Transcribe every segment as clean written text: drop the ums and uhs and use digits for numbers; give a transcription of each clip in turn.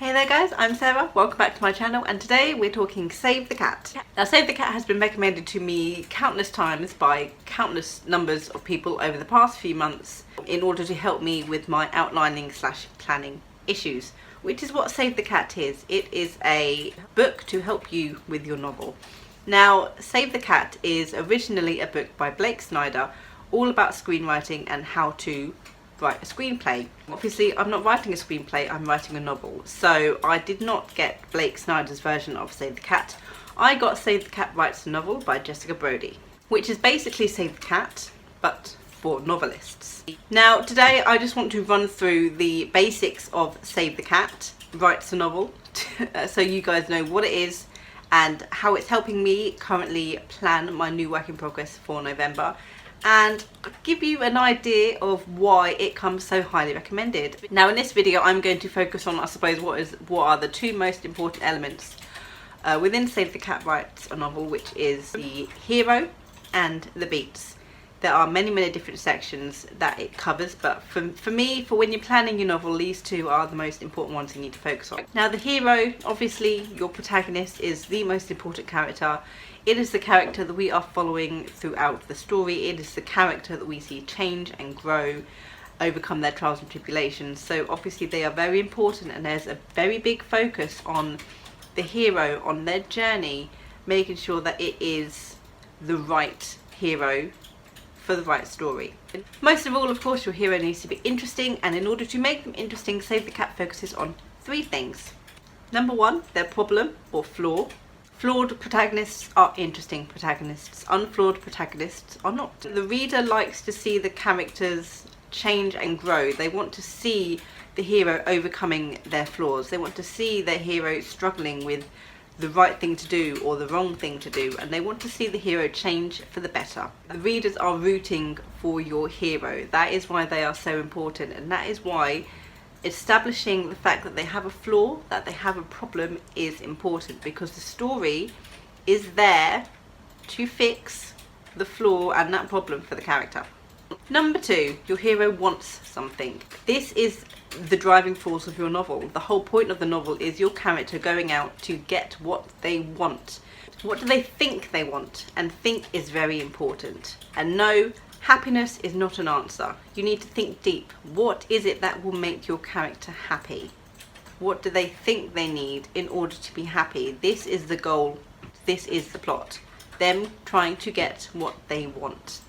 Hey there guys, I'm Sarah, welcome back to my channel, and today we're talking Save the Cat. Now Save the Cat has been recommended to me countless times by countless numbers of people over the past few months in order to help me with my outlining / planning issues, which is what Save the Cat is. It is a book to help you with your novel. Now Save the Cat is originally a book by Blake Snyder all about screenwriting and how to write a screenplay. Obviously I'm not writing a screenplay, I'm writing a novel, so I did not get Blake Snyder's version of Save the Cat. I got Save the Cat Writes a Novel by Jessica Brody, which is basically Save the Cat but for novelists. Now today I just want to run through the basics of Save the Cat Writes a Novel so you guys know what it is and how it's helping me currently plan my new work in progress for November, and give you an idea of why it comes so highly recommended. Now in this video I'm going to focus on, I suppose, what are the two most important elements within Save the Cat Writes a Novel, which is the hero and the beats. There are many different sections that it covers, but for me, for when you're planning your novel, these two are the most important ones you need to focus on. Now the hero, obviously your protagonist, is the most important character. It is the character that we are following throughout the story. It is the character that we see change and grow, overcome their trials and tribulations. So obviously they are very important, and there's a very big focus on the hero, on their journey, making sure that it is the right hero for the right story. Most of all, of course, your hero needs to be interesting, and in order to make them interesting, Save the Cat focuses on three things. Number one, their problem or flaw. Flawed protagonists are interesting protagonists. Unflawed protagonists are not. The reader likes to see the characters change and grow. They want to see the hero overcoming their flaws. They want to see their hero struggling with the right thing to do or the wrong thing to do, and they want to see the hero change for the better. The readers are rooting for your hero. That is why they are so important, and that is why establishing the fact that they have a flaw, that they have a problem, is important, because the story is there to fix the flaw and that problem for the character. Number two, your hero wants something. This is the driving force of your novel. The whole point of the novel is your character going out to get what they want. What do they think they want? And think is very important. And no, happiness is not an answer. You need to think deep. What is it that will make your character happy? What do they think they need in order to be happy? This is the goal. This is the plot. Them trying to get what they want.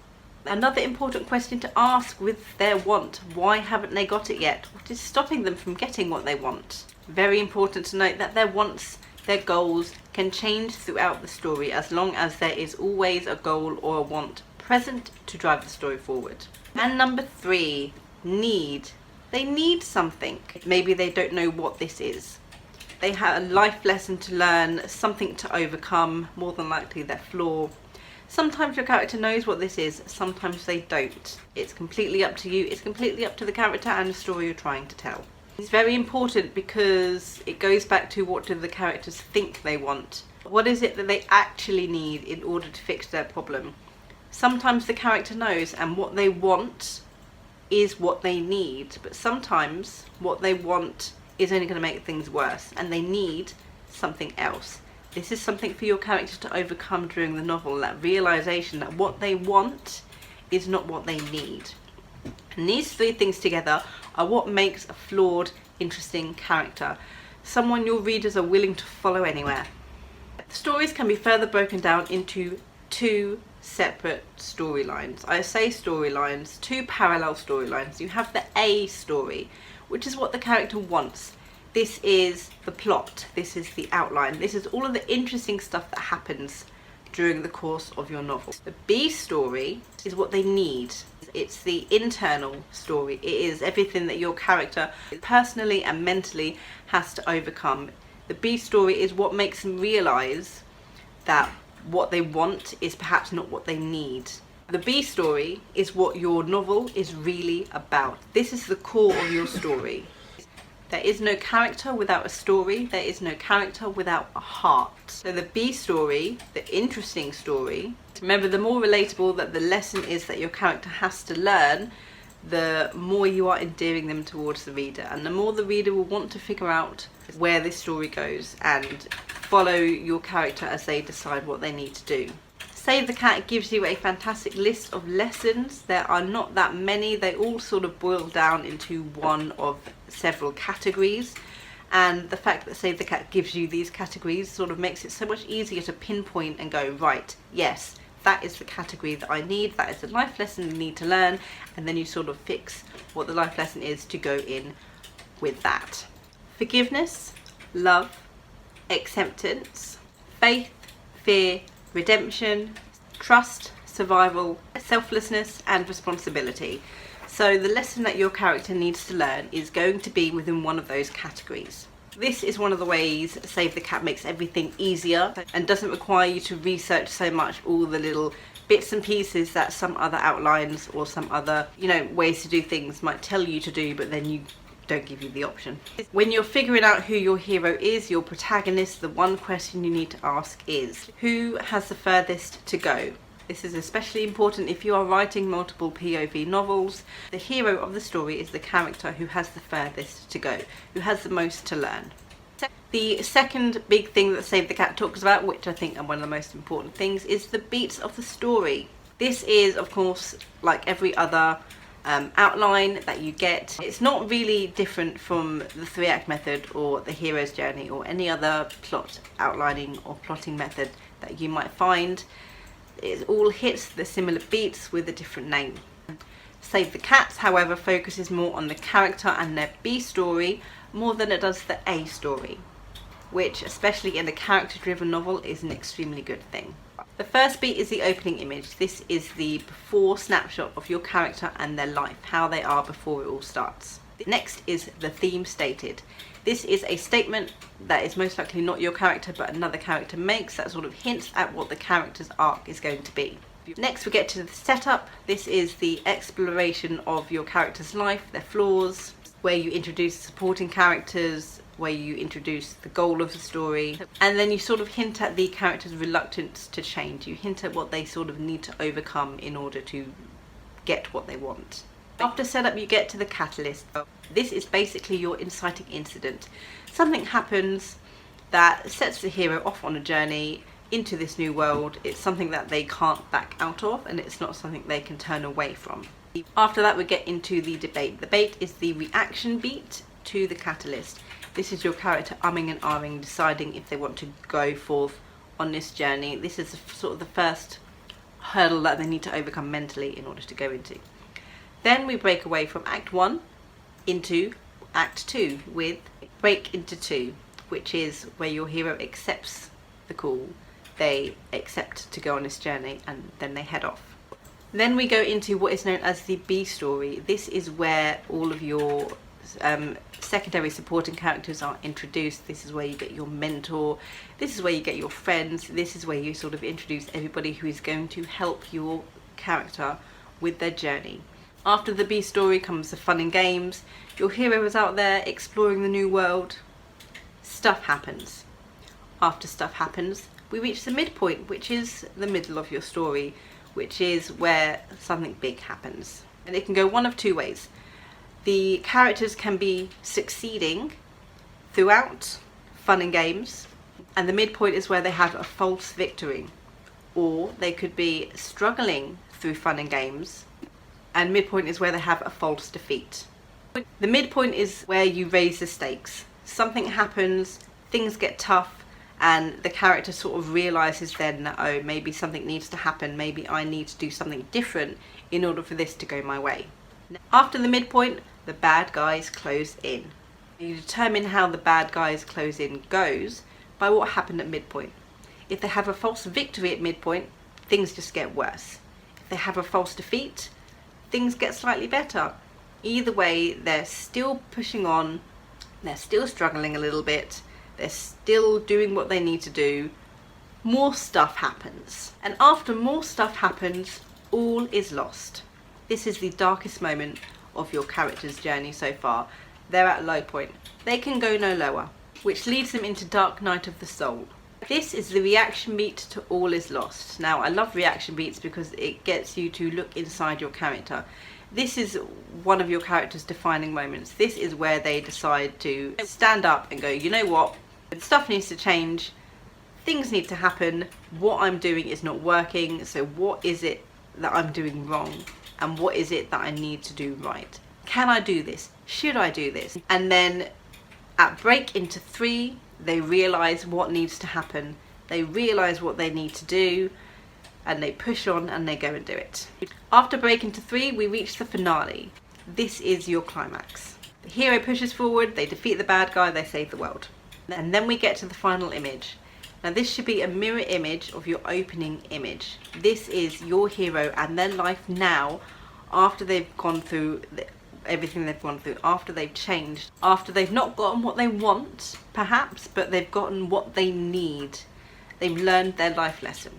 Another important question to ask with their want: why haven't they got it yet? What is stopping them from getting what they want? Very important to note that their wants, their goals can change throughout the story, as long as there is always a goal or a want present to drive the story forward. And number three, need. They need something. Maybe they don't know what this is. They have a life lesson to learn, something to overcome, more than likely their flaw. Sometimes your character knows what this is, sometimes they don't. It's completely up to you. It's completely up to the character and the story you're trying to tell. It's very important because it goes back to, what do the characters think they want? What is it that they actually need in order to fix their problem? Sometimes the character knows, and what they want is what they need, but sometimes what they want is only going to make things worse, and they need something else. This is something for your character to overcome during the novel, that realization that what they want is not what they need. And these three things together are what makes a flawed, interesting character. Someone your readers are willing to follow anywhere. The stories can be further broken down into two separate storylines. I say storylines, two parallel storylines. You have the A story, which is what the character wants. This is the plot, this is the outline, this is all of the interesting stuff that happens during the course of your novel. The B story is what they need. It's the internal story. It is everything that your character personally and mentally has to overcome. The B story is what makes them realise that what they want is perhaps not what they need. The B story is what your novel is really about. This is the core of your story. There is no character without a story. There is no character without a heart. So the B story, the interesting story, remember, the more relatable that the lesson is that your character has to learn, the more you are endearing them towards the reader, and the more the reader will want to figure out where this story goes and follow your character as they decide what they need to do. Save the Cat gives you a fantastic list of lessons. There are not that many. They all sort of boil down into one of several categories. And the fact that Save the Cat gives you these categories sort of makes it so much easier to pinpoint and go, right, yes, that is the category that I need, that is the life lesson you need to learn, and then you sort of fix what the life lesson is to go in with that. Forgiveness, love, acceptance, faith, fear, redemption, trust, survival, selflessness, and responsibility. So the lesson that your character needs to learn is going to be within one of those categories. This is one of the ways Save the Cat makes everything easier and doesn't require you to research so much all the little bits and pieces that some other outlines or some other, ways to do things might tell you to do, but then you don't give you the option. When you're figuring out who your hero is, your protagonist, the one question you need to ask is, who has the furthest to go? This is especially important if you are writing multiple POV novels. The hero of the story is the character who has the furthest to go, who has the most to learn. The second big thing that Save the Cat talks about, which I think are one of the most important things, is the beats of the story. This is, of course, like every other outline that you get. It's not really different from the 3-act method or the hero's journey or any other plot outlining or plotting method that you might find. It all hits the similar beats with a different name. Save the Cat, however, focuses more on the character and their B story more than it does the A story, which, especially in a character-driven novel, is an extremely good thing. The first beat is the opening image. This is the before snapshot of your character and their life, how they are before it all starts. Next is the theme stated. This is a statement that is most likely not your character but another character makes, that sort of hints at what the character's arc is going to be. Next we get to the setup. This is the exploration of your character's life, their flaws, where you introduce supporting characters, where you introduce the goal of the story, and then you sort of hint at the character's reluctance to change. You hint at what they sort of need to overcome in order to get what they want. After setup, you get to the catalyst. This is basically your inciting incident. Something happens that sets the hero off on a journey into this new world. It's something that they can't back out of, and it's not something they can turn away from. After that, we get into the debate. The debate is the reaction beat to the catalyst. This is your character umming and ahhing, deciding if they want to go forth on this journey. This is sort of the first hurdle that they need to overcome mentally in order to go into. Then we break away from Act 1 into Act 2 with Break into 2, which is where your hero accepts the call. They accept to go on this journey and then they head off. Then we go into what is known as the B story. This is where all of your secondary supporting characters are introduced. This is where you get your mentor. This is where you get your friends. This is where you sort of introduce everybody who is going to help your character with their journey. After the B story comes the fun and games. Your hero is out there exploring the new world. Stuff happens. After stuff happens, we reach the midpoint, which is the middle of your story, which is where something big happens. And it can go one of two ways. The characters can be succeeding throughout fun and games, and the midpoint is where they have a false victory. Or they could be struggling through fun and games, and midpoint is where they have a false defeat. The midpoint is where you raise the stakes. Something happens, things get tough, and the character sort of realizes then that, oh, maybe something needs to happen, maybe I need to do something different in order for this to go my way. After the midpoint, the bad guys close in. You determine how the bad guys close in goes by what happened at midpoint. If they have a false victory at midpoint, things just get worse. If they have a false defeat, things get slightly better. Either way, they're still pushing on, they're still struggling a little bit, they're still doing what they need to do. More stuff happens. And after more stuff happens, all is lost. This is the darkest moment of your character's journey so far. They're at a low point. They can go no lower, which leads them into Dark Night of the Soul. This is the reaction beat to All is Lost. Now, I love reaction beats because it gets you to look inside your character. This is one of your character's defining moments. This is where they decide to stand up and go, you know what, stuff needs to change, things need to happen, what I'm doing is not working, so what is it that I'm doing wrong, and what is it that I need to do right? Can I do this? Should I do this? And then at break into 3, they realise what needs to happen, they realise what they need to do, and they push on and they go and do it. After break into 3, we reach the finale. This is your climax. The hero pushes forward, they defeat the bad guy, they save the world. And then we get to the final image. Now this should be a mirror image of your opening image. This is your hero and their life now, after they've gone through everything they've gone through, after they've changed, after they've not gotten what they want, perhaps, but they've gotten what they need. They've learned their life lesson.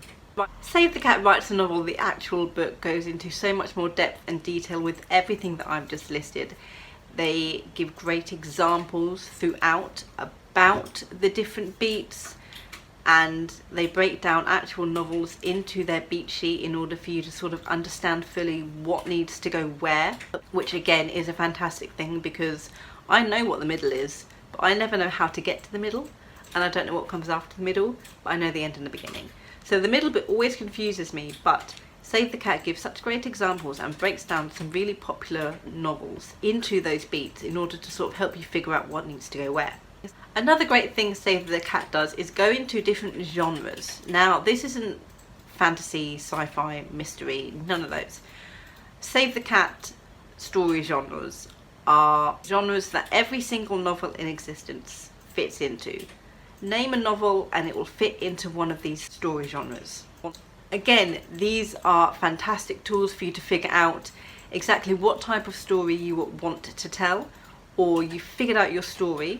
Save the Cat writes a novel. The actual book goes into so much more depth and detail with everything that I've just listed. They give great examples throughout about the different beats, and they break down actual novels into their beat sheet in order for you to sort of understand fully what needs to go where, which again is a fantastic thing, because I know what the middle is, but I never know how to get to the middle, and I don't know what comes after the middle, but I know the end and the beginning. So the middle bit always confuses me, but Save the Cat gives such great examples and breaks down some really popular novels into those beats in order to sort of help you figure out what needs to go where. Another great thing Save the Cat does is go into different genres. Now this isn't fantasy, sci-fi, mystery, none of those. Save the Cat story genres are genres that every single novel in existence fits into. Name a novel and it will fit into one of these story genres. Again, these are fantastic tools for you to figure out exactly what type of story you want to tell, or you figured out your story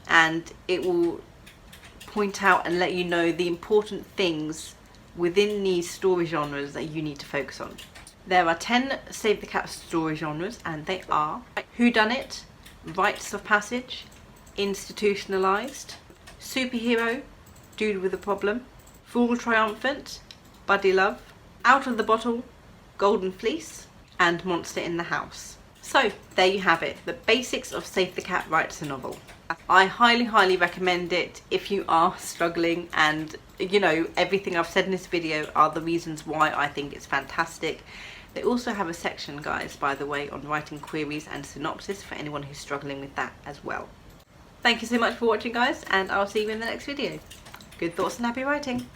and it will point out and let you know the important things within these story genres that you need to focus on. There are 10 Save the Cat story genres, and they are whodunit, rites of passage, institutionalized, superhero, dude with a problem, fool triumphant, buddy love, out of the bottle, golden fleece, and monster in the house. So there you have it, the basics of Save the Cat writes a novel. I highly recommend it if you are struggling, and you know, everything I've said in this video are the reasons why I think it's fantastic. They also have a section, guys, by the way, on writing queries and synopsis for anyone who's struggling with that as well. Thank you so much for watching, guys, and I'll see you in the next video. Good thoughts and happy writing.